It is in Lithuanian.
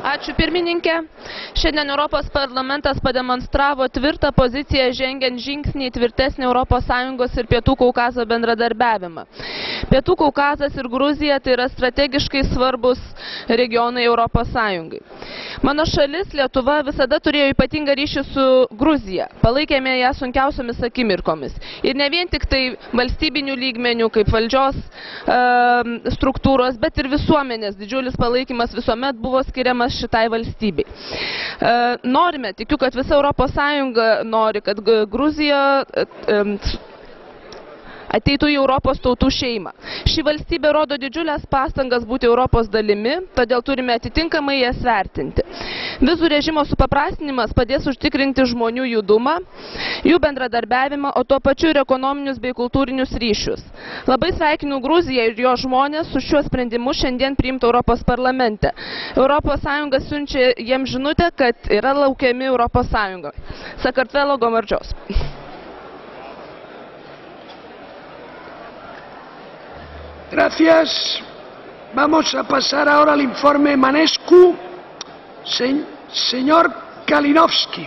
Ačiū pirmininkė. Šiandien Europos parlamentas pademonstravo tvirtą poziciją žengiant žingsnį į tvirtesnį ES ir Pietų Kaukazo bendradarbiavimą. Pietų Kaukazas ir Gruzija tai yra strategiškai svarbus regionai ES. Mano šalis, Lietuva, visada turėjo ypatingą ryšį su Gruzija. Palaikėme ją sunkiausiomis akimirkomis. Ir ne vien tik tai valstybinių lygmenių, kaip valdžios struktūros, bet ir visuomenės didžiulis palaikymas visuomet buvo skiriamas šitai valstybei. Norime, tikiu, kad visa ES nori, kad Gruzija ateitų į Europos tautų šeimą. Ši valstybė rodo didžiulės pastangas būti Europos dalimi, todėl turime atitinkamai jas vertinti. Vizų režimo supaprastinimas padės užtikrinti žmonių judumą, jų bendradarbiavimą, o tuo pačiu ir ekonominius bei kultūrinius ryšius. Labai sveikinu Gruziją ir jo žmonės su šiuo sprendimu šiandien priimti Europos parlamente. ES siunčia jiems žinutę, kad yra laukiami ES. Sakartvelo Gomardžios. Gracias. Vamos a pasar ahora al informe Manescu. Señor Kalinowski.